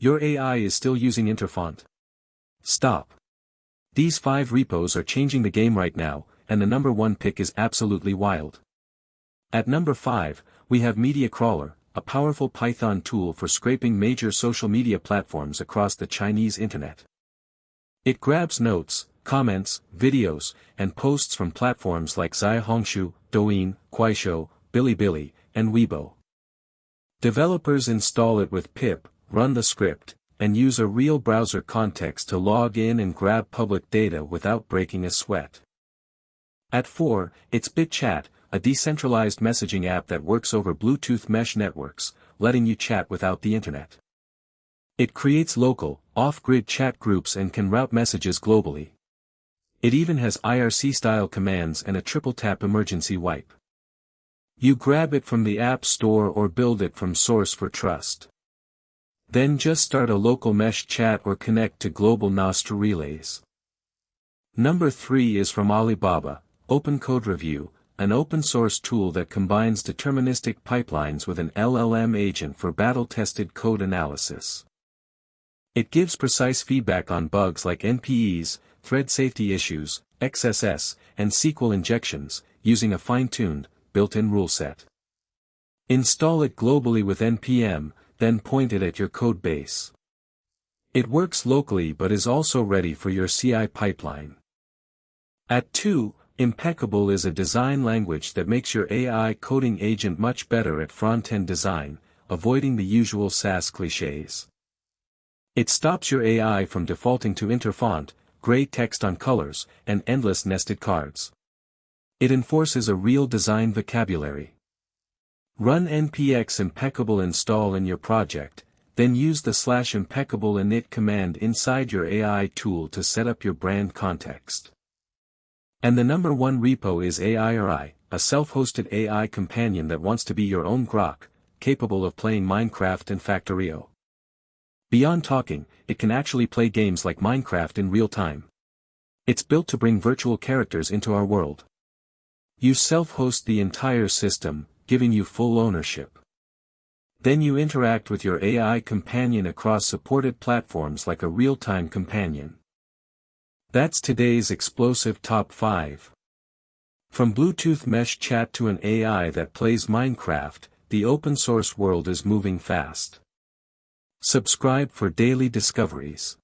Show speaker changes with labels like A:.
A: Your AI is still using Interfont. Stop. These 5 repos are changing the game right now, and the number 1 pick is absolutely wild. At number 5, we have MediaCrawler, a powerful Python tool for scraping major social media platforms across the Chinese internet. It grabs notes, comments, videos, and posts from platforms like Xiaohongshu, Douyin, Kuaishou, Bilibili, and Weibo. Developers install it with pip, run the script, and use a real browser context to log in and grab public data without breaking a sweat. At 4, it's bitchat, a decentralized messaging app that works over Bluetooth mesh networks, letting you chat without the internet. It creates local, off-grid chat groups and can route messages globally. It even has IRC-style commands and a triple-tap emergency wipe. You grab it from the App Store or build it from source for trust. Then just start a local mesh chat or connect to global NAS relays. Number 3 is from Alibaba, OpenCode Review, an open-source tool that combines deterministic pipelines with an LLM agent for battle-tested code analysis. It gives precise feedback on bugs like NPEs, thread safety issues, XSS, and SQL injections, using a fine-tuned, built-in rule set. Install it globally with npm, then point it at your code base. It works locally but is also ready for your CI pipeline. At 2, Impeccable is a design language that makes your AI coding agent much better at front-end design, avoiding the usual SaaS clichés. It stops your AI from defaulting to Interfont, gray text on colors, and endless nested cards. It enforces a real design vocabulary. Run npx impeccable install in your project, then use the /impeccable init command inside your AI tool to set up your brand context. And the number 1 repo is airi, a self-hosted AI companion that wants to be your own Grok, capable of playing Minecraft and Factorio. Beyond talking, it can actually play games like Minecraft in real time. It's built to bring virtual characters into our world. You self-host the entire system, giving you full ownership. Then you interact with your AI companion across supported platforms like a real-time companion. That's today's explosive top 5. From Bluetooth mesh chat to an AI that plays Minecraft, the open-source world is moving fast. Subscribe for daily discoveries.